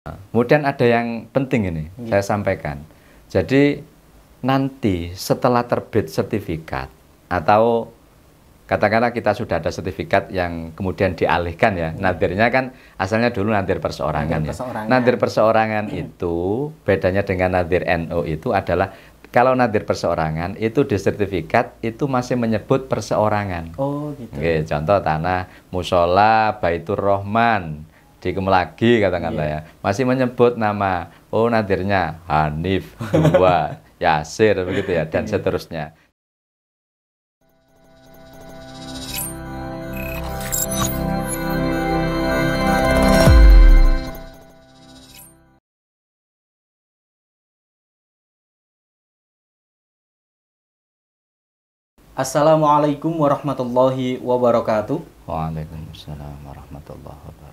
Kemudian ada yang penting ini, saya sampaikan. Jadi nanti setelah terbit sertifikat atau katakanlah kita sudah ada sertifikat yang kemudian dialihkan ya, nadirnya kan asalnya dulu nadir perseorangan ya. Nadir perseorangan itu bedanya dengan nadir NU itu adalah kalau nadir perseorangan itu di sertifikat itu masih menyebut perseorangan. Oh gitu. Oke, contoh tanah musola Baitur Rahman di Kemelagi katakanlah ya, masih menyebut nama, oh nadirnya Hanif, Dua, Yasir begitu ya, dan seterusnya. Assalamualaikum warahmatullahi wabarakatuh. Waalaikumsalam warahmatullahi wabarakatuh.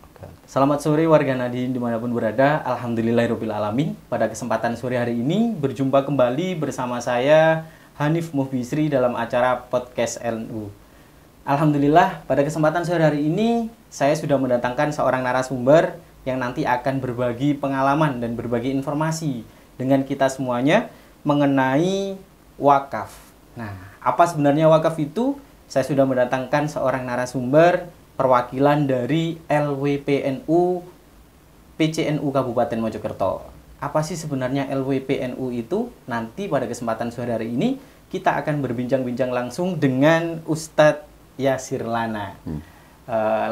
Selamat sore warga Nadien dimanapun berada. Alhamdulillahirabbil alamin. Pada kesempatan sore hari ini berjumpa kembali bersama saya Hanif Muhbisri dalam acara podcast NU. Alhamdulillah pada kesempatan sore hari ini saya sudah mendatangkan seorang narasumber yang nanti akan berbagi pengalaman dan berbagi informasi dengan kita semuanya mengenai wakaf. Nah, apa sebenarnya wakaf itu? Saya sudah mendatangkan seorang narasumber perwakilan dari LWPNU PCNU Kabupaten Mojokerto. Apa sih sebenarnya LWPNU itu? Nanti pada kesempatan sore hari ini kita akan berbincang-bincang langsung dengan Ustadz Yasir Lana.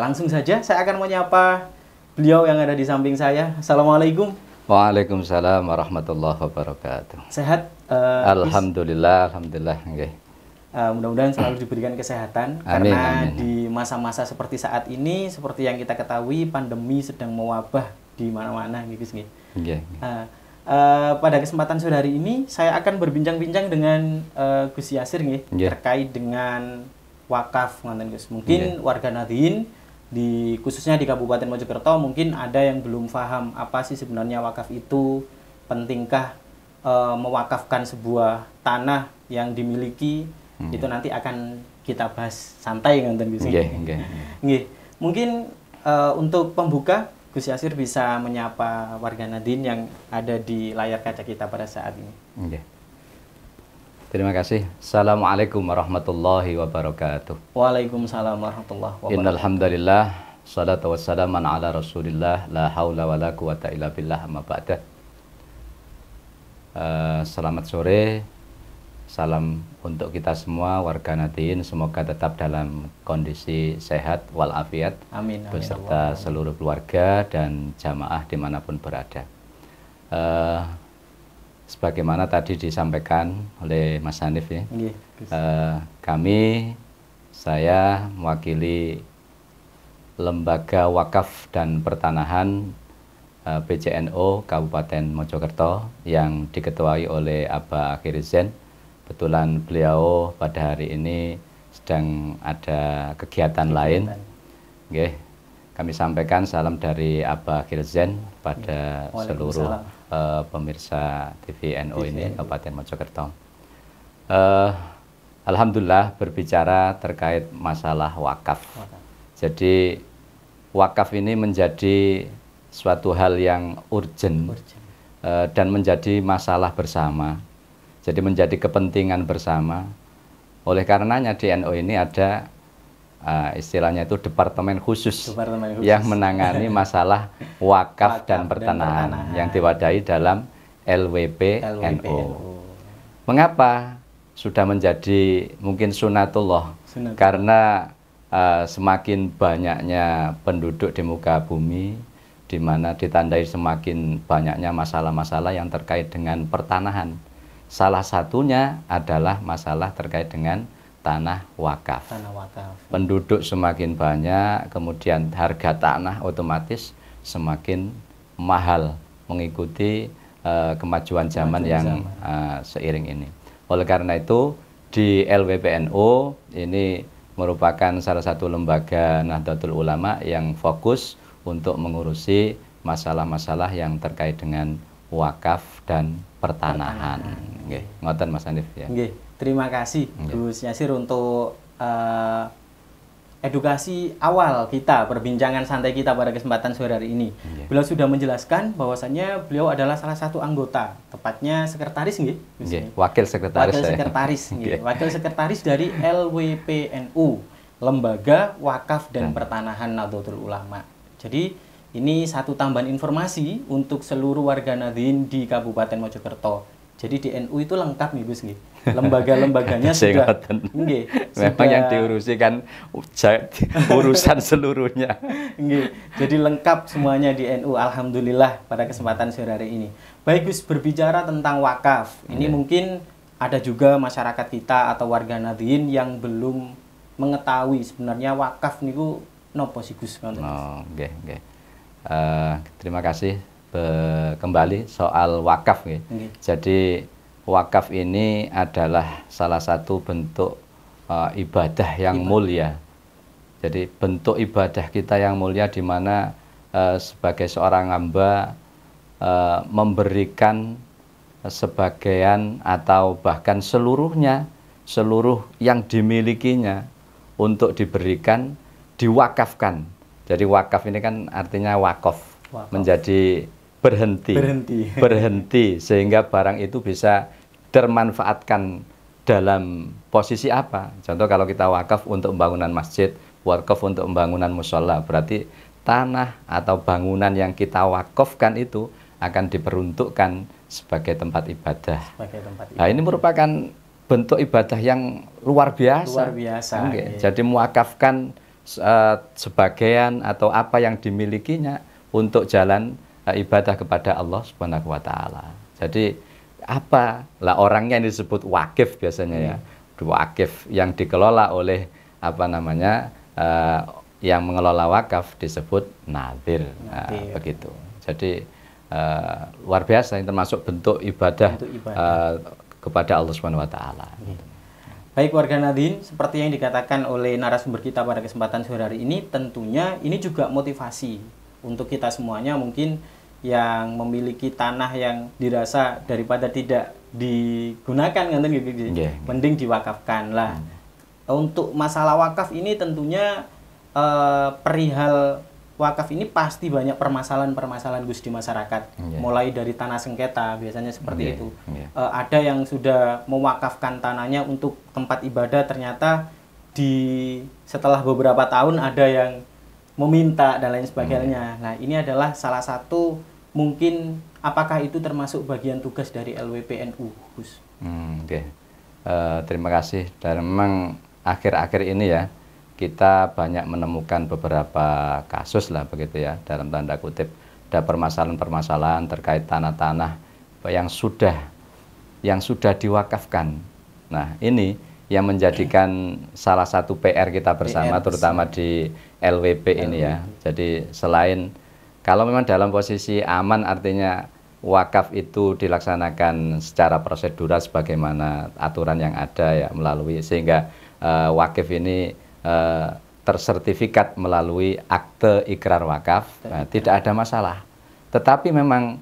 Langsung saja saya akan menyapa beliau yang ada di samping saya. Assalamualaikum. Waalaikumsalam warahmatullahi wabarakatuh. Sehat? Alhamdulillah, alhamdulillah. Okay. Mudah-mudahan selalu diberikan kesehatan. Amin, karena amin. Di masa-masa seperti saat ini, seperti yang kita ketahui, pandemi sedang mewabah di mana-mana, gitu. Okay. Pada kesempatan sore hari ini, saya akan berbincang-bincang dengan Gus Yasir, terkait dengan wakaf, mungkin warga Nadien khususnya di Kabupaten Mojokerto mungkin ada yang belum paham apa sih sebenarnya wakaf itu, pentingkah mewakafkan sebuah tanah yang dimiliki. Itu nanti akan kita bahas santai Gus. Mungkin untuk pembuka Gus Yasir bisa menyapa warga Nadien yang ada di layar kaca kita pada saat ini. Terima kasih. Assalamualaikum warahmatullahi wabarakatuh. Waalaikumsalam warahmatullahi wabarakatuh. Innal hamdalillah, salatu wassalamu ala Rasulillah, la haula wala quwata illa billah, amma ba'da. Selamat sore. Salam untuk kita semua warga Nadien, semoga tetap dalam kondisi sehat walafiat. Amin, amin, beserta seluruh keluarga dan jamaah dimanapun berada. Sebagaimana tadi disampaikan oleh Mas Hanif ya, saya mewakili Lembaga Wakaf dan Pertanahan PCNU Kabupaten Mojokerto yang diketuai oleh Abah Akhirizen. Kebetulan beliau pada hari ini sedang ada kegiatan lain. Kami sampaikan salam dari Abah Akhirizen pada seluruh pemirsa TV NU ini Kabupaten Mojokerto. Alhamdulillah berbicara terkait masalah wakaf. Jadi wakaf ini menjadi suatu hal yang urgent dan menjadi masalah bersama. Jadi menjadi kepentingan bersama. Oleh karenanya di NU ini ada istilahnya itu departemen khusus yang menangani masalah wakaf dan pertanahan yang diwadahi dalam LWPNU. Mengapa sudah menjadi mungkin sunatullah? Karena semakin banyaknya penduduk di muka bumi, di mana ditandai semakin banyaknya masalah-masalah yang terkait dengan pertanahan. Salah satunya adalah masalah terkait dengan tanah wakaf. Penduduk semakin banyak, kemudian harga tanah otomatis semakin mahal mengikuti kemajuan zaman yang seiring ini. Oleh karena itu di LWPNU ini merupakan salah satu lembaga Nahdlatul Ulama yang fokus untuk mengurusi masalah-masalah yang terkait dengan wakaf dan pertanahan. Ngoten Mas Hanif ya. Terima kasih Gus Yasir untuk edukasi awal kita, perbincangan santai kita pada kesempatan sore hari ini. Beliau sudah menjelaskan bahwasannya beliau adalah salah satu anggota, tepatnya sekretaris nggih? Wakil sekretaris. Wakil sekretaris, wakil sekretaris dari LWPNU, Lembaga Wakaf dan Pertanahan Nahdlatul Ulama. Jadi ini satu tambahan informasi untuk seluruh warga Nahdien di Kabupaten Mojokerto. Jadi di NU itu lengkap nih Gus nggih. Lembaga-lembaganya sudah nggih. Memang yang diurusi kan urusan seluruhnya. Nggih. Jadi lengkap semuanya di NU, alhamdulillah pada kesempatan sore hari ini. Baik Gus, berbicara tentang wakaf. Ini mungkin ada juga masyarakat kita atau warga Nahdien yang belum mengetahui sebenarnya wakaf niku nopo sih Gus? Nggih. Terima kasih. Kembali soal wakaf ya. Jadi wakaf ini adalah salah satu bentuk ibadah yang mulia. Jadi bentuk ibadah kita yang mulia di mana sebagai seorang hamba memberikan sebagian atau bahkan seluruhnya, seluruh yang dimilikinya untuk diberikan, diwakafkan. Jadi wakaf ini kan artinya wakaf. Menjadi berhenti sehingga barang itu bisa termanfaatkan dalam posisi apa. Contoh kalau kita wakaf untuk pembangunan masjid, wakaf untuk pembangunan musola, berarti tanah atau bangunan yang kita wakafkan itu akan diperuntukkan sebagai tempat ibadah. Nah, ini merupakan bentuk ibadah yang luar biasa. Jadi mewakafkan sebagian atau apa yang dimilikinya untuk jalan ibadah kepada Allah Subhanahu wa taala. Jadi apa lah orangnya yang disebut wakif biasanya ya. Wakif yang dikelola oleh yang mengelola wakaf disebut nadhir. Begitu. Jadi luar biasa, yang termasuk bentuk ibadah, kepada Allah Subhanahu wa taala. Baik warga Nahdien, seperti yang dikatakan oleh narasumber kita pada kesempatan sore hari ini, tentunya ini juga motivasi untuk kita semuanya mungkin yang memiliki tanah yang dirasa daripada tidak digunakan mending diwakafkan lah. Untuk masalah wakaf ini tentunya perihal wakaf ini pasti banyak permasalahan-permasalahan Gus di masyarakat. Mulai dari tanah sengketa biasanya seperti itu. Ada yang sudah mewakafkan tanahnya untuk tempat ibadah, ternyata setelah beberapa tahun ada yang meminta dan lain sebagainya. Nah, ini adalah salah satu mungkin apakah itu termasuk bagian tugas dari LWPNU, Gus? Terima kasih. Dan memang akhir-akhir ini ya kita banyak menemukan beberapa kasus lah begitu ya, dalam tanda kutip ada permasalahan-permasalahan terkait tanah-tanah yang sudah diwakafkan. Nah, ini yang menjadikan salah satu PR kita bersama, terutama di LWP ini ya. Jadi selain kalau memang dalam posisi aman, artinya wakaf itu dilaksanakan secara prosedural sebagaimana aturan yang ada ya, melalui sehingga wakif ini tersertifikat melalui akte ikrar wakaf, tidak ada masalah. Tetapi memang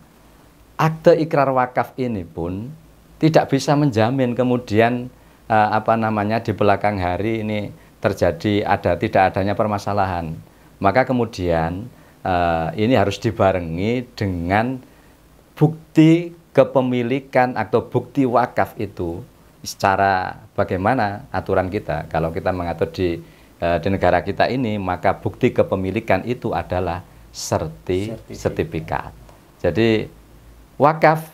akte ikrar wakaf ini pun tidak bisa menjamin kemudian di belakang hari ini terjadi tidak adanya permasalahan. Maka kemudian ini harus dibarengi dengan bukti kepemilikan atau bukti wakaf itu secara bagaimana aturan kita. Kalau kita mengatur di negara kita ini, maka bukti kepemilikan itu adalah sertifikat. Jadi wakaf,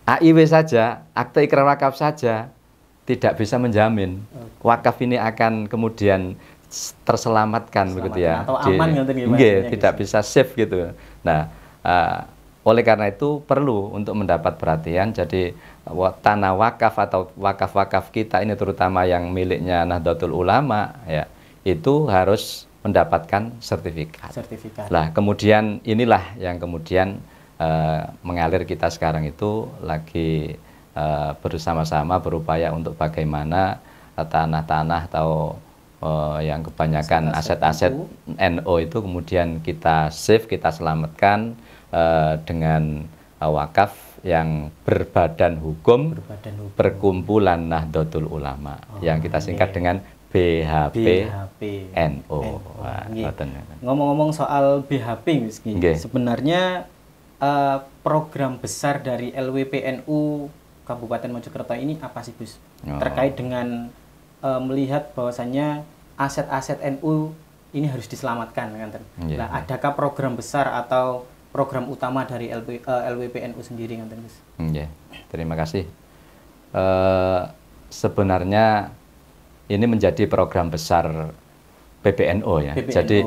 AIW saja, akte ikrar wakaf saja tidak bisa menjamin wakaf ini akan kemudian terselamatkan begitu ya, atau aman tidak bisa safe gitu. Nah, oleh karena itu perlu untuk mendapat perhatian. Jadi tanah wakaf atau wakaf-wakaf kita ini terutama yang miliknya Nahdlatul Ulama ya, itu harus mendapatkan sertifikat. Lah kemudian inilah yang kemudian mengalir kita sekarang itu lagi bersama-sama berupaya untuk bagaimana tanah-tanah atau yang kebanyakan aset-aset NO itu kemudian kita save, kita selamatkan dengan wakaf yang berbadan hukum Perkumpulan Nahdlatul Ulama yang kita singkat dengan BHPNO. Ngomong-ngomong soal BHP, sebenarnya program besar dari LWPNU Kabupaten Mojokerto ini apa sih, Gus? Terkait dengan melihat bahwasannya aset-aset NU ini harus diselamatkan, kan? Nah, adakah program besar atau program utama dari LWPNU sendiri, kan, Gus? Terima kasih. Sebenarnya ini menjadi program besar PBNU ya. PBNU. Jadi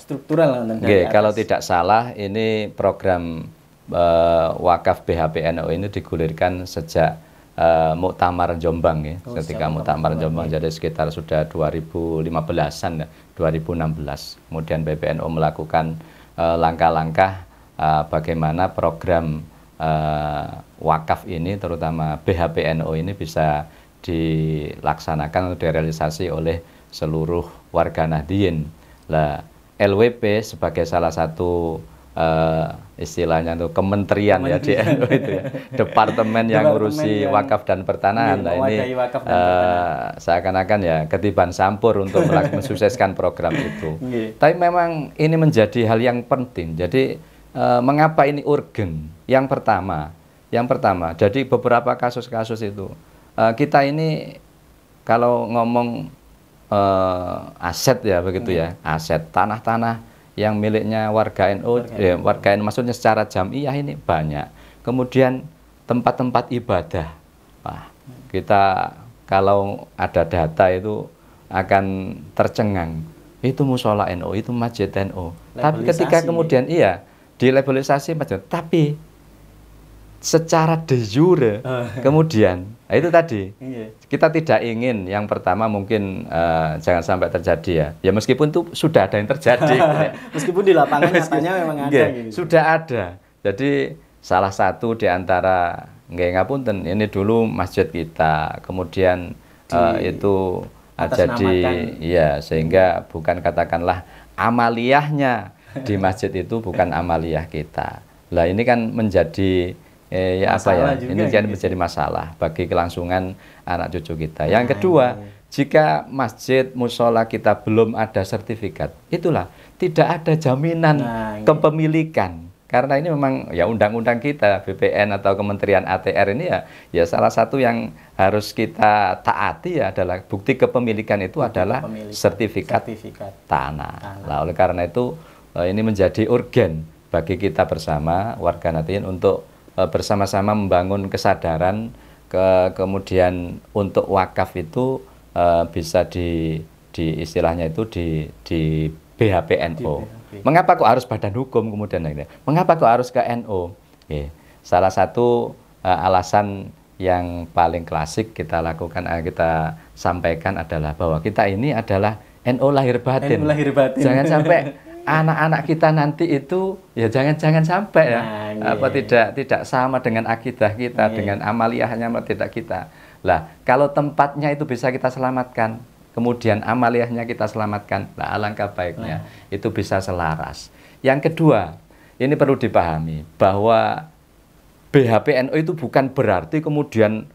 struktural, kalau tidak salah ini program wakaf BHPNU ini digulirkan sejak Muktamar Jombang ya. Ketika Muktamar Jombang, jadi sekitar sudah 2015-an ya, 2016. Kemudian PBNU melakukan langkah-langkah bagaimana program wakaf ini, terutama BHPNU ini bisa dilaksanakan atau direalisasi oleh seluruh warga Nahdliyin. Lah, LWP sebagai salah satu istilahnya itu kementerian ya di NU itu ya, departemen yang ngurusi wakaf dan pertanahan. Nah, ini seakan-akan ya ketiban sampur untuk mensukseskan program itu. Tapi memang ini menjadi hal yang penting. Jadi mengapa ini urgen? Yang pertama, jadi beberapa kasus-kasus itu kita ini kalau ngomong aset ya begitu ya, aset tanah-tanah yang miliknya warga NU, warga NU maksudnya secara jamiah ini banyak. Kemudian tempat-tempat ibadah, kita kalau ada data itu akan tercengang. Itu musola NU, itu masjid NU. Tapi ketika kemudian dilabelisasi masjid, tapi secara de jure kemudian itu tadi kita tidak ingin yang pertama mungkin jangan sampai terjadi ya meskipun itu sudah ada yang terjadi meskipun di lapangan nyatanya memang ada gitu. Sudah ada. Jadi salah satu di antara ngapunten ini dulu masjid kita kemudian itu jadi ya sehingga bukan katakanlah amaliyahnya di masjid itu bukan amaliyah kita. Lah ini kan menjadi ini kan menjadi masalah bagi kelangsungan anak cucu kita. Yang kedua, jika masjid musola kita belum ada sertifikat, itulah tidak ada jaminan kepemilikan. Karena ini memang ya undang-undang kita BPN atau Kementerian ATR ini ya salah satu yang harus kita taati adalah bukti kepemilikan itu adalah sertifikat tanah. Nah, oleh karena itu ini menjadi urgen bagi kita bersama warga Nahdliyin untuk bersama-sama membangun kesadaran kemudian untuk wakaf itu bisa di istilahnya itu di BHPNU. Mengapa kok harus badan hukum kemudian ini? Mengapa kok harus ke NU? Salah satu alasan yang paling klasik kita lakukan, kita sampaikan adalah bahwa kita ini adalah NU lahir batin. Jangan sampai anak-anak kita nanti itu ya jangan sampai ya tidak sama dengan akidah kita, dengan amaliyahnya tidak kita. Lah, kalau tempatnya itu bisa kita selamatkan, kemudian amaliyahnya kita selamatkan, lah alangkah baiknya itu bisa selaras. Yang kedua, ini perlu dipahami bahwa BHPNU itu bukan berarti kemudian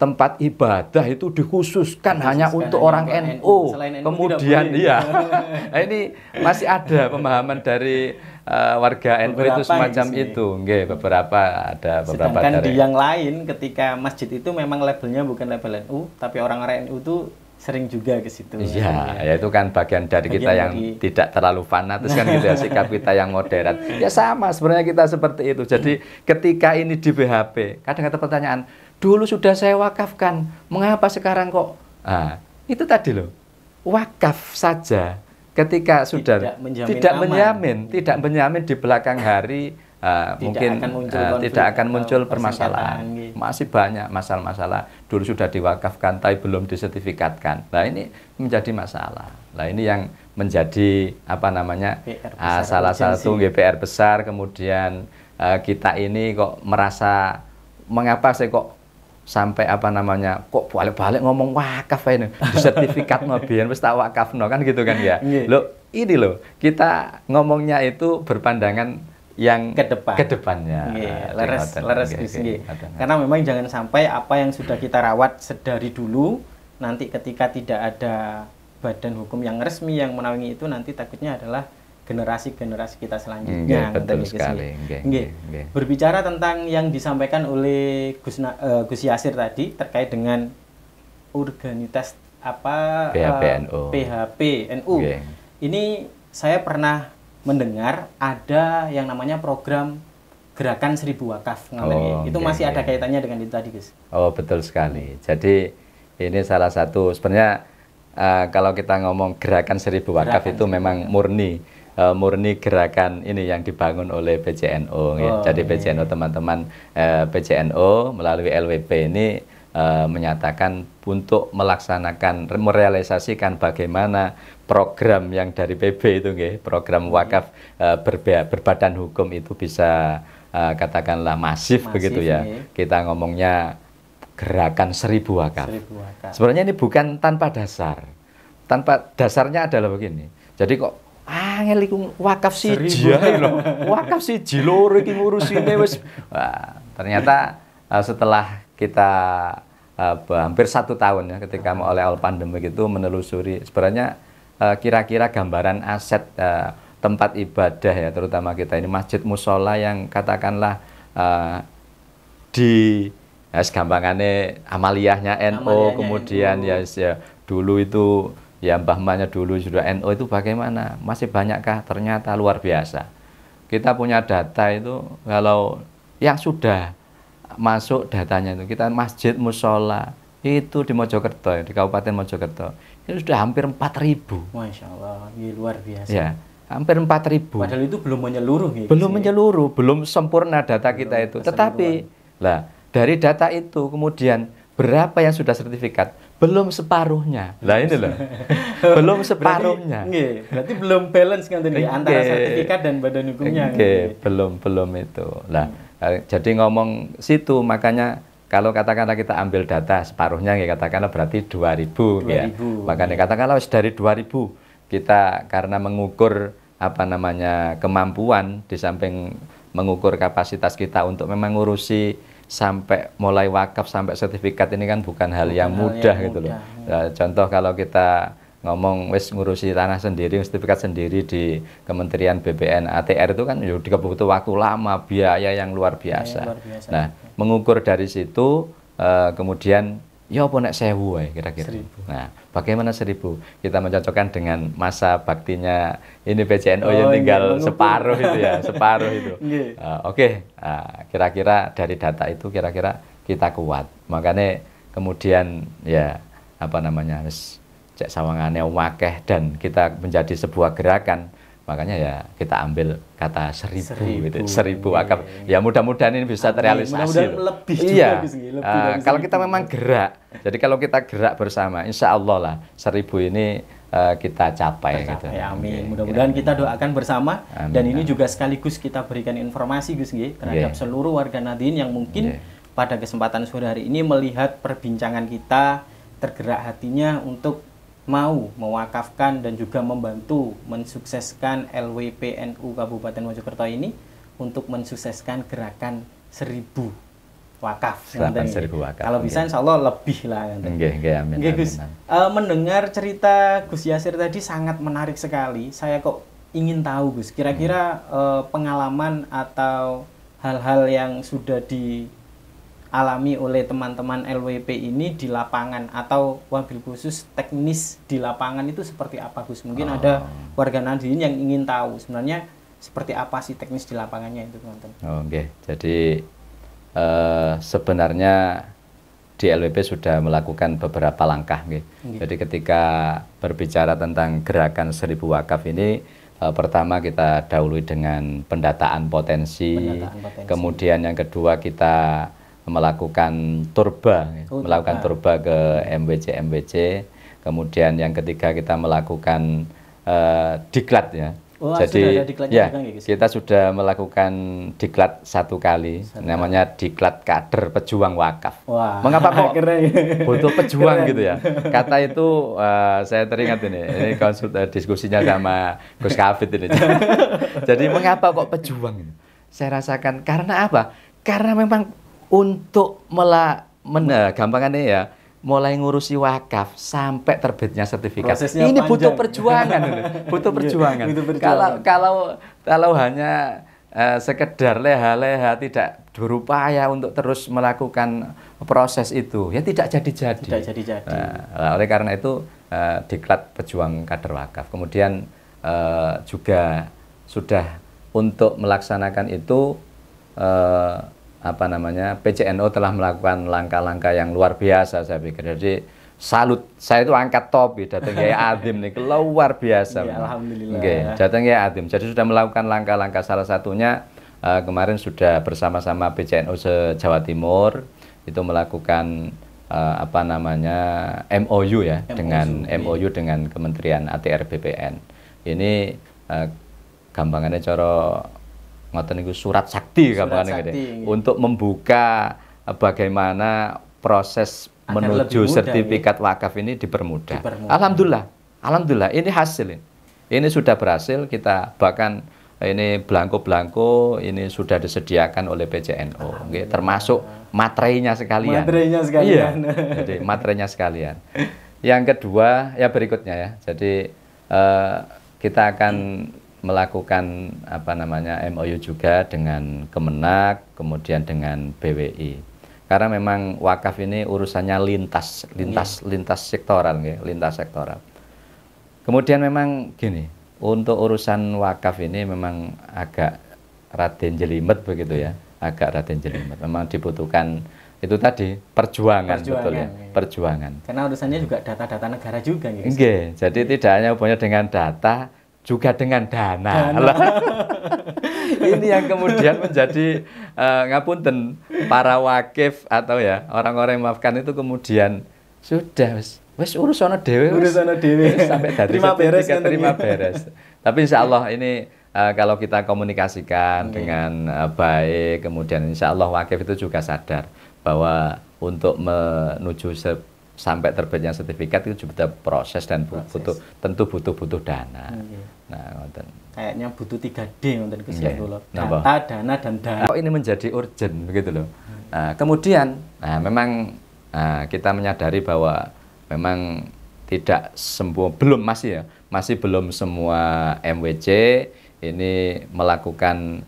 tempat ibadah itu dikhususkan hanya untuk orang NU. Kemudian nah, ini masih ada pemahaman dari warga NU itu semacam itu. Beberapa sedangkan di yang lain ketika masjid itu memang labelnya bukan label NU, tapi orang-orang NU itu sering juga ke situ. Iya, ya itu kan bagian dari kita yang tidak terlalu fanatis kan gitu ya, sikap kita yang moderat. Ya sama sebenarnya kita seperti itu. Jadi ketika ini di BHP, kadang ada pertanyaan, dulu sudah saya wakafkan, mengapa sekarang kok? Itu tadi loh, wakaf saja ketika sudah tidak menjamin di belakang hari mungkin tidak akan muncul permasalahan. Masih banyak masalah-masalah dulu sudah diwakafkan tapi belum disertifikatkan. Nah ini menjadi masalah. Nah ini yang menjadi salah satu PR besar. Kemudian kita ini kok merasa mengapa saya kok sampai kok balik-balik ngomong wakaf ini di sertifikat biyen wis tak wakafno kan gitu kan ya. Ini loh kita ngomongnya itu berpandangan yang kedepannya. Leres. Karena memang jangan sampai apa yang sudah kita rawat sedari dulu nanti ketika tidak ada badan hukum yang resmi yang menaungi itu, nanti takutnya adalah generasi-generasi kita selanjutnya. Betul sekali. Berbicara tentang yang disampaikan oleh Gus Yasir tadi terkait dengan organitas PHPNU. Ini saya pernah mendengar ada yang namanya program Gerakan 1000 Wakaf. Itu masih ada kaitannya dengan itu tadi, Gus? Oh, betul sekali. Jadi ini salah satu sebenarnya kalau kita ngomong Gerakan 1000 Wakaf itu memang murni gerakan ini yang dibangun oleh PJNO. Jadi PJNO teman-teman PJNO melalui LWP ini menyatakan untuk merealisasikan bagaimana program yang dari PB itu, program wakaf berbadan hukum itu bisa katakanlah masif begitu ya. Kita ngomongnya Gerakan 1000 Wakaf. Sebenarnya ini bukan tanpa dasar. Tanpa dasarnya adalah begini. Jadi kok angel iku wakaf siji lho. Wakaf siji loro iki ngurusine wis. Ternyata setelah kita hampir 1 tahun ya ketika oleh awal pandemi itu menelusuri sebenarnya kira-kira gambaran aset tempat ibadah ya, terutama kita ini masjid musola yang katakanlah di segampangannya amaliyahnya NO, kemudian ya dulu itu ya mbah-mbahnya dulu sudah NO itu bagaimana? Masih banyakkah? Ternyata luar biasa. Kita punya data itu kalau yang sudah masuk datanya itu kita masjid musola itu di Mojokerto di Kabupaten Mojokerto itu sudah hampir 4.000. Masya Allah, ini luar biasa. Ya, hampir 4.000. Padahal itu belum menyeluruh. Belum menyeluruh, belum sempurna data kita itu. Tetapi lah dari data itu kemudian berapa yang sudah sertifikat? Belum separuhnya. Lah ini loh. Belum separuhnya. Berarti belum balance kan tadi antara sertifikat dan badan hukumnya. Belum itu. Lah jadi ngomong situ makanya kalau katakanlah kita ambil data separuhnya ya katakanlah berarti 2.000 ya. Makanya katakanlah dari 2.000 kita karena mengukur apa namanya kemampuan di samping mengukur kapasitas kita untuk memang ngurusi sampai mulai wakaf sampai sertifikat ini kan bukan hal yang mudah gitu loh. Contoh kalau kita ngomong wis ngurusi tanah sendiri, sertifikat sendiri di Kementerian BPN ATR itu kan butuh waktu lama, biaya yang luar biasa. Nah, mengukur dari situ kemudian ya apa nek 1000 kira-kira. Nah, bagaimana 1000? Kita mencocokkan dengan masa baktinya ini PJNO yang tinggal separuh itu ya, separuh itu. Kira-kira dari data itu kira-kira kita kuat. Makanya kemudian ya apa namanya cek sawangane wakeh dan kita menjadi sebuah gerakan, makanya ya kita ambil kata 1000 gitu, 1000 wakaf. Ya mudah-mudahan ini bisa terrealisasi. Mudah-mudahan lebih juga. Lebih kalau kita memang gerak, jadi kalau kita gerak bersama, insya Allah lah 1000 ini kita capai. Gitu. Ya, amin. Mudah-mudahan kita doakan bersama. Dan ini juga sekaligus kita berikan informasi Gus terhadap seluruh warga Nahdien yang mungkin pada kesempatan sore hari ini melihat perbincangan kita, tergerak hatinya untuk mau mewakafkan dan juga membantu mensukseskan LWPNU Kabupaten Mojokerto ini untuk mensukseskan gerakan 1000 wakaf. 1000 wakaf. Kalau bisa insya Allah lebih lah. Amin. Gus, mendengar cerita Gus Yasir tadi sangat menarik sekali. Saya kok ingin tahu Gus, kira-kira pengalaman atau hal-hal yang sudah dialami oleh teman-teman LWP ini di lapangan atau wabil khusus teknis di lapangan itu seperti apa Gus? Mungkin ada warga Nahdien yang ingin tahu sebenarnya seperti apa sih teknis di lapangannya itu teman-teman. Jadi sebenarnya di LWP sudah melakukan beberapa langkah. Jadi ketika berbicara tentang gerakan 1000 wakaf ini, pertama kita dahului dengan pendataan potensi. Kemudian yang kedua kita melakukan turba ke MWC. Kemudian yang ketiga kita melakukan diklat ya. Jadi ya kita sudah melakukan diklat 1 kali, namanya diklat kader pejuang wakaf. Mengapa kok butuh pejuang gitu ya? Kata itu saya teringat ini diskusinya sama Gus Kafid ini. Jadi mengapa kok pejuang? Saya rasakan karena apa? Karena memang untuk gampangannya ya, mulai ngurusi wakaf sampai terbitnya sertifikat. Prosesnya Ini panjang. butuh perjuangan, butuh perjuangan. Butuh perjuangan. Kalau hanya sekedar leha-leha, tidak berupaya untuk terus melakukan proses itu, ya tidak jadi-jadi. Tidak jadi-jadi. Nah, oleh karena itu diklat pejuang kader wakaf. Kemudian juga sudah untuk melaksanakan itu PCNO telah melakukan langkah-langkah yang luar biasa, saya pikir. Jadi salut, saya itu angkat topi datang Kiai Adim nih, luar biasa. Ya, alhamdulillah. Datang Kiai Adim. Jadi sudah melakukan langkah-langkah, salah satunya kemarin sudah bersama-sama PCNO se-Jawa Timur itu melakukan MOU ya, dengan MOU dengan Kementerian ATR BPN. Ini gampangannya cara ngoten niku surat sakti gampangannya gede, untuk membuka bagaimana proses menuju sertifikat wakaf ini dipermudah. Alhamdulillah ini hasil ini sudah berhasil. Kita bahkan ini belangko ini sudah disediakan oleh PCNO, termasuk materainya sekalian. Iya, jadi materainya sekalian. Yang kedua ya berikutnya ya, jadi kita akan melakukan MOU juga dengan Kemenak, kemudian dengan BWI. Karena memang wakaf ini urusannya lintas sektoral, lintas sektoral. Kemudian memang gini, untuk urusan wakaf ini memang agak raden jelimet begitu ya, agak raden jelimet. Memang dibutuhkan itu tadi perjuangan betul ya, perjuangan. Karena urusannya juga data-data negara juga gitu. Jadi tidak hanya hubungannya dengan data, juga dengan dana. Ini yang kemudian menjadi ngapunten para wakif atau ya orang-orang yang maafkan itu kemudian sudah wis urusan dhewe sampai dari terima beres. Tapi insya Allah ini kalau kita komunikasikan dengan baik, kemudian insya Allah wakif itu juga sadar bahwa untuk menuju sampai terbitnya sertifikat itu juga proses dan tentu butuh dana. Nah, kayaknya butuh 3D nonton data, dana dan dana. Ini menjadi urgent begitu loh. Nah, kemudian memang kita menyadari bahwa memang tidak masih belum semua MWC ini melakukan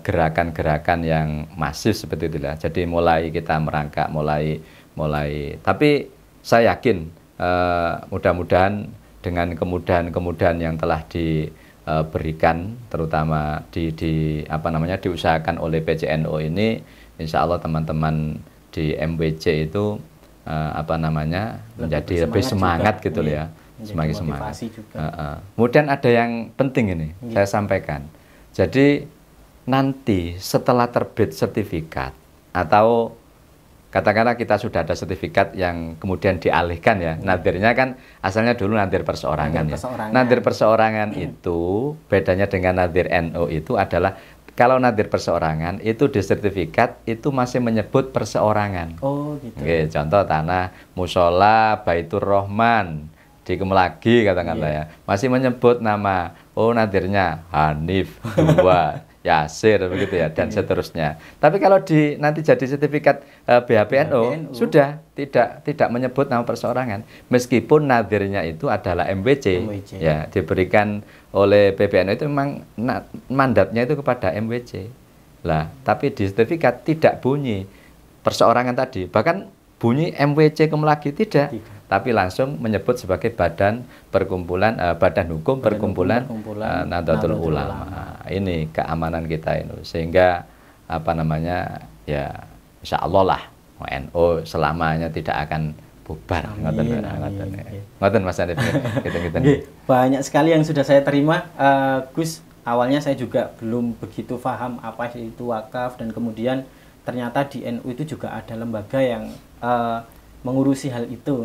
gerakan-gerakan yang masif seperti itulah. Jadi mulai kita merangkak, mulai tapi saya yakin mudah-mudahan dengan kemudahan-kemudahan yang telah diberikan terutama diusahakan oleh PCNO ini, insya Allah teman-teman di MWC itu menjadi lebih semangat gitu ya, semakin semangat. Kemudian ada yang penting ini saya sampaikan. Jadi nanti setelah terbit sertifikat atau katakanlah kita sudah ada sertifikat yang kemudian dialihkan ya, nadirnya kan asalnya dulu nadir perseorangan ya. Nadir perseorangan itu bedanya dengan nadir NU itu adalah kalau nadir perseorangan itu di sertifikat itu masih menyebut perseorangan. Oh gitu. Oke, contoh tanah Musola Baitur Rahman di Kemelagi katakanlah ya, masih menyebut nama, nadirnya Hanif 2 Yasir begitu ya, dan seterusnya. Tapi kalau nanti jadi sertifikat BHPNO sudah tidak menyebut nama perseorangan, meskipun nadirnya itu adalah MWC. Ya, diberikan oleh PBNU itu memang mandatnya itu kepada MWC. Lah, tapi di sertifikat tidak bunyi perseorangan tadi, bahkan bunyi MWC Kemelagi tidak. Tapi langsung menyebut sebagai badan hukum perkumpulan Nahdlatul Ulama. Ini keamanan kita ini, sehingga ya insya Allah lah NU selamanya tidak akan bubar. Ngoten Mas Hanif. Banyak sekali yang sudah saya terima, Gus. Awalnya saya juga belum begitu paham apa itu wakaf, dan kemudian ternyata di NU itu juga ada lembaga yang mengurusi hal itu.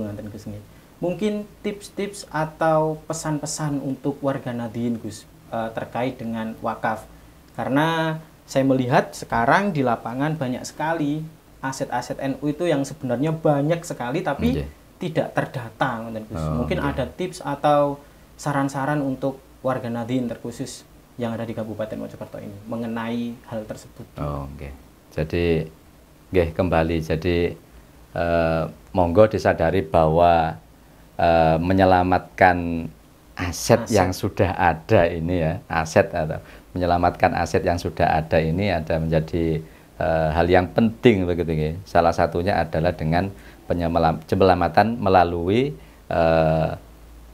Mungkin tips-tips atau pesan-pesan untuk warga Nahdien, Gus, terkait dengan wakaf, karena saya melihat sekarang di lapangan banyak sekali aset-aset NU itu yang sebenarnya banyak sekali tapi tidak terdata. Mungkin ada tips atau saran-saran untuk warga Nahdien terkhusus yang ada di Kabupaten Mojokerto ini mengenai hal tersebut. Jadi kembali, jadi monggo disadari bahwa menyelamatkan aset yang sudah ada ini ya, aset atau menyelamatkan aset yang sudah ada ini ada menjadi hal yang penting begitu ya. Salah satunya adalah dengan penyelamatan melalui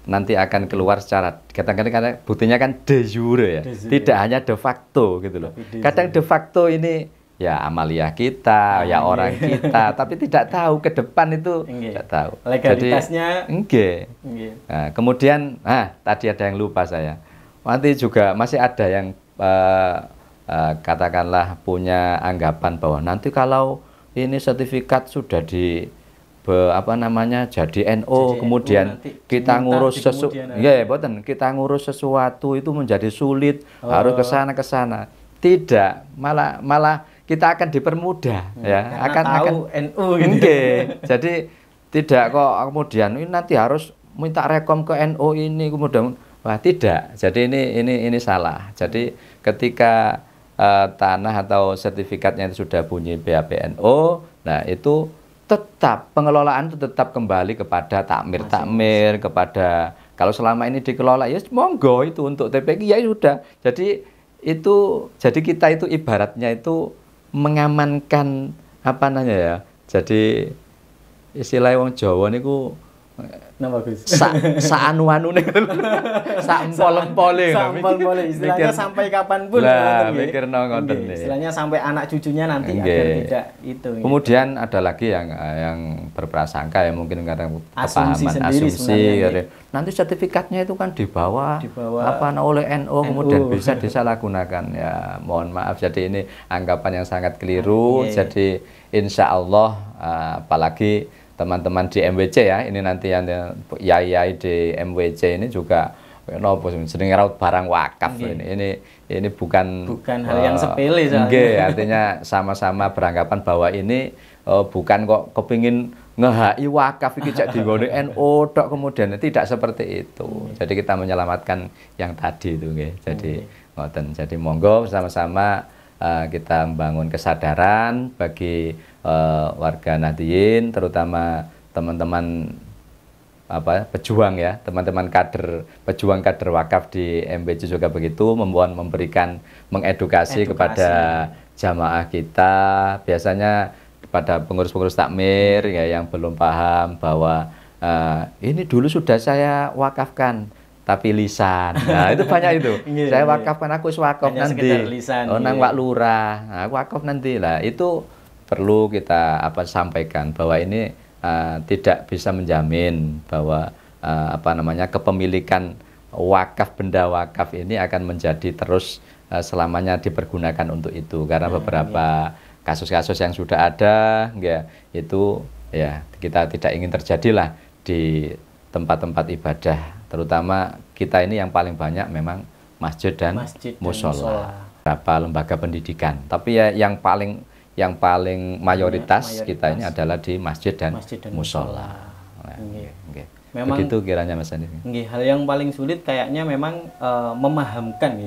nanti akan keluar secara kadang-kadang buktinya kan de jure ya, tidak hanya de facto gitu loh. Kadang de facto ini ya amalia kita, ya orang kita, tapi tidak tahu ke depan itu tidak tahu. Legalitasnya. Jadi, nah, kemudian, tadi ada yang lupa saya. Nanti juga masih ada yang katakanlah punya anggapan bahwa nanti kalau ini sertifikat sudah jadi NO, kemudian kita ngurus kita ngurus sesuatu itu menjadi sulit, harus ke sana. Tidak, malah kita akan dipermudah ya, akan NU gitu. Jadi tidak kok kemudian ini nanti harus minta rekom ke NO ini kemudian tidak. Jadi ini salah. Jadi ketika tanah atau sertifikatnya itu sudah bunyi BAPNO, nah itu tetap pengelolaan itu tetap kembali kepada takmir kepada kalau selama ini dikelola ya monggo itu untuk TPQ ya sudah. Jadi kita itu ibaratnya itu mengamankan apa namanya ya. Jadi istilah wong Jawa niku anu-anune gitu lho. Empol-empole istilahnya sampai kapanpun mikirno ngoten nih. Istilahnya sampai anak cucunya nanti agar tidak itu. Kemudian ada lagi yang berprasangka ya mungkin kadang kepahaman asumsi nanti sertifikatnya itu kan dibawa oleh NO kemudian bisa disalahgunakan ya. Mohon maaf, jadi ini anggapan yang sangat keliru. Jadi insya Allah apalagi teman-teman di MWC ya, ini nanti yang yai di MWC ini juga nopo sering raut barang wakaf ini bukan hal yang sepele artinya sama-sama beranggapan bahwa ini bukan kok kepingin ngehai wakaf iki cek digone NU tok kemudian tidak seperti itu. Jadi kita menyelamatkan yang tadi itu nggih. Jadi ngoten. Jadi monggo bersama-sama kita membangun kesadaran bagi warga Nahdliyin, terutama teman-teman pejuang ya, teman-teman pejuang kader wakaf di MBC juga begitu, memberikan mengedukasi kepada jamaah kita, biasanya kepada pengurus-pengurus takmir ya yang belum paham bahwa ini dulu sudah saya wakafkan tapi lisan. Nah, itu banyak itu. Saya wakafkan, aku wakaf nanti. Nang Wak Lurah, aku wakaf nanti lah. Itu perlu kita sampaikan bahwa ini tidak bisa menjamin bahwa kepemilikan wakaf, benda wakaf ini akan menjadi terus selamanya dipergunakan untuk itu, karena beberapa kasus-kasus yang sudah ada itu ya kita tidak ingin terjadilah di tempat-tempat ibadah, terutama kita ini yang paling banyak memang masjid dan musola, beberapa lembaga pendidikan, tapi ya yang paling mayoritas kita ini adalah di masjid dan musola. Memang begitu kiranya Mas Andi. Hal yang paling sulit kayaknya memang memahamkan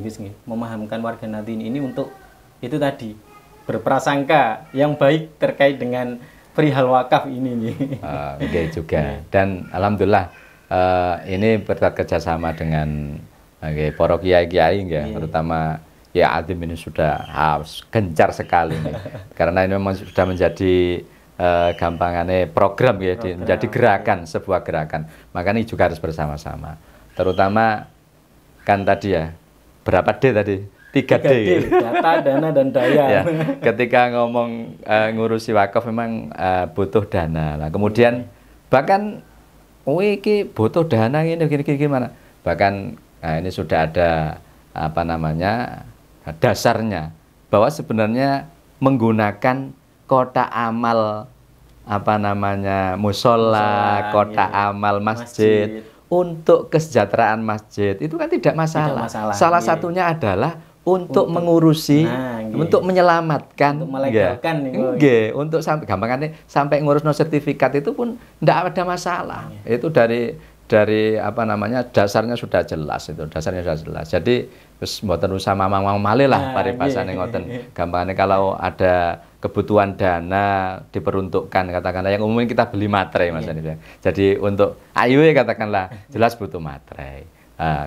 memahamkan warga Nahdliyin ini untuk itu tadi berprasangka yang baik terkait dengan perihal wakaf ini nih. Juga. Dan alhamdulillah ini berkat kerjasama dengan para kiai-kiai terutama ya Adim ini sudah gencar sekali nih. Karena ini memang sudah menjadi gampangannya program ya, menjadi gerakan, sebuah gerakan. Makanya juga harus bersama-sama. Terutama kan tadi ya, berapa D tadi? 3D. Data, dana, dan daya. Ya, ketika ngomong ngurusi wakaf memang butuh dana. Nah, kemudian bahkan iki butuh dana ini gimana? Bahkan ini sudah ada dasarnya bahwa sebenarnya menggunakan kotak amal musola, kotak amal masjid untuk kesejahteraan masjid itu kan tidak masalah. Salah satunya adalah untuk mengurusi, untuk menyelamatkan, untuk melegalkan untuk sampai gampangannya sampai ngurus sertifikat itu pun tidak ada masalah. Itu dari dari apa namanya dasarnya sudah jelas itu, dasarnya sudah jelas. Jadi wis mboten usah mamang-mamang malih lah paribasane ngoten. Gampangane kalau ada kebutuhan dana diperuntukkan katakanlah yang umumnya kita beli materai Mas Hanif ya. Jadi untuk ayu katakanlah jelas butuh materai.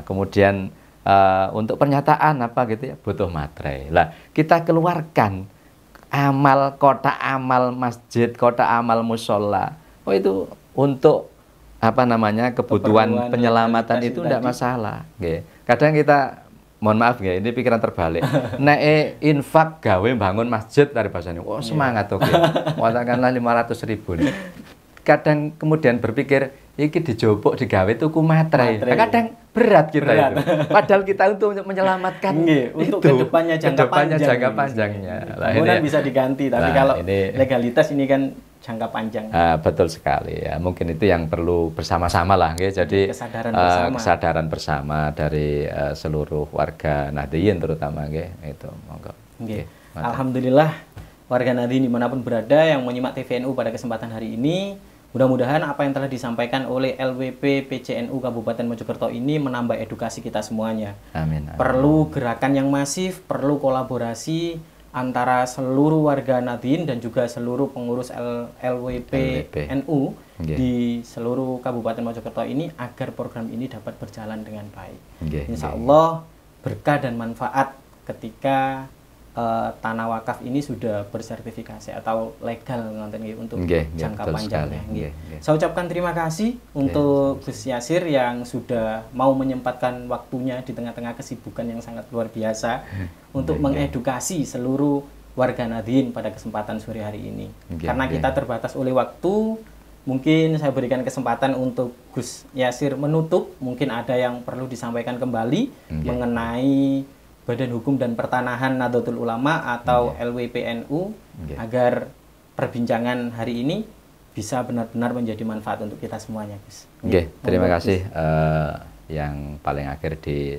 Kemudian untuk pernyataan apa gitu ya butuh materai. Lah kita keluarkan amal kotak amal masjid, kotak amal musola. Oh itu untuk apa namanya kebutuhan penyelamatan itu tidak masalah. Nggih. Kadang kita mohon maaf ya, ini pikiran terbalik. Nek infak gawe bangun masjid dari bahasanya. Oh, semangat oke. Katakanlah 500.000. Kadang kemudian berpikir iki dijopok digawe tuku materai. Kadang berat kita itu. Padahal kita untuk menyelamatkan untuk kedepannya jangka panjangnya. Kemudian bisa diganti, tapi kalau legalitas ini kan jangka panjang. Betul sekali ya. Mungkin itu yang perlu bersama-sama lah, ya. Jadi kesadaran bersama dari seluruh warga Nahdliyin terutama, itu. Monggo. Alhamdulillah warga Nahdliyin dimanapun berada yang menyimak TVNU pada kesempatan hari ini, mudah-mudahan apa yang telah disampaikan oleh LWP PCNU Kabupaten Mojokerto ini menambah edukasi kita semuanya. Amin. Perlu gerakan yang masif, perlu kolaborasi antara seluruh warga Nahdliyin dan juga seluruh pengurus LWP NU di seluruh Kabupaten Mojokerto ini agar program ini dapat berjalan dengan baik. Insya Allah berkah dan manfaat ketika tanah wakaf ini sudah bersertifikasi atau legal untuk jangka panjangnya. Saya ucapkan terima kasih untuk Gus Yasir yang sudah mau menyempatkan waktunya di tengah-tengah kesibukan yang sangat luar biasa untuk mengedukasi seluruh warga Nahdliyin pada kesempatan sore hari ini. Karena kita terbatas oleh waktu, mungkin saya berikan kesempatan untuk Gus Yasir menutup. Mungkin ada yang perlu disampaikan kembali mengenai Badan Hukum dan Pertanahan Nahdlatul Ulama atau LWPNU agar perbincangan hari ini bisa benar-benar menjadi manfaat untuk kita semuanya, Gus. Terima kasih yang paling akhir di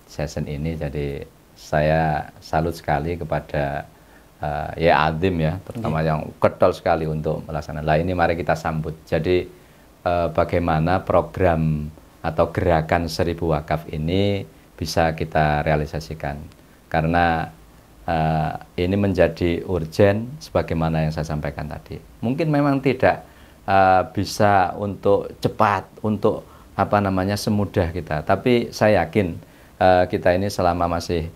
session ini. Jadi saya salut sekali kepada ya Adim ya, terutama yang ketol sekali untuk melaksanakan. Lah ini mari kita sambut. Jadi bagaimana program atau gerakan 1000 wakaf ini bisa kita realisasikan, karena ini menjadi urgen sebagaimana yang saya sampaikan tadi. Mungkin memang tidak bisa untuk cepat, untuk apa namanya semudah kita, tapi saya yakin kita ini selama masih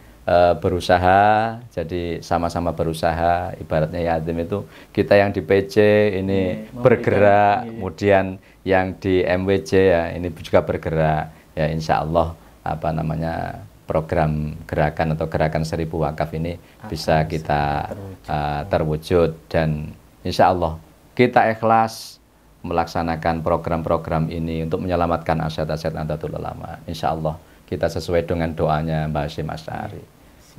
berusaha, jadi sama-sama berusaha, ibaratnya ya Adim itu kita yang di PC ini bergerak, kemudian yang di MWJ ya ini juga bergerak, ya insya Allah apa namanya program gerakan atau gerakan 1000 wakaf ini bisa kita terwujud, dan insya Allah kita ikhlas melaksanakan program-program ini untuk menyelamatkan aset-aset Nahdlatul Ulama. Insya Allah kita sesuai dengan doanya Mbah Hasyim Asy'ari.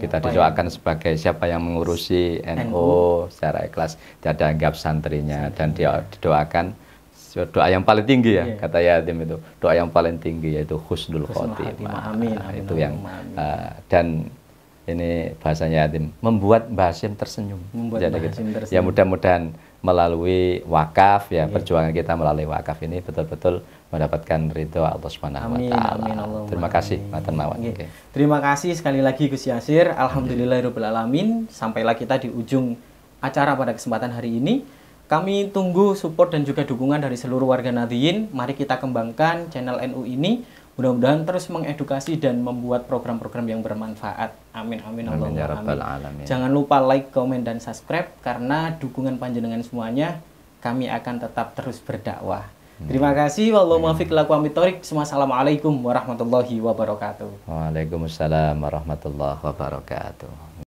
Kita didoakan sebagai siapa yang mengurusi NU secara ikhlas, tidak anggap santrinya, dan dia didoakan doa yang paling tinggi ya, kata Yatim itu doa yang paling tinggi yaitu husnul khotimah. Itu yang dan ini bahasanya Yatim membuat Mbah Hasyim tersenyum. Ya mudah-mudahan melalui wakaf ya, perjuangan kita melalui wakaf ini betul-betul mendapatkan ridho Allah Subhanahu wa taala. Terima kasih Matur Mawon. Terima kasih sekali lagi Gus Yasir. Alhamdulillahirabbil alamin. Sampailah kita di ujung acara pada kesempatan hari ini. Kami tunggu support dan juga dukungan dari seluruh warga Nahdliyin. Mari kita kembangkan channel NU ini. Mudah-mudahan terus mengedukasi dan membuat program-program yang bermanfaat. Amin, amin, Allahumma amin. Jangan lupa like, komen, dan subscribe. Karena dukungan panjenengan semuanya, kami akan tetap terus berdakwah. Terima kasih. Wallahu muwaffiq ila aqwamit thoriq. Assalamualaikum warahmatullahi wabarakatuh. Waalaikumsalam warahmatullahi wabarakatuh.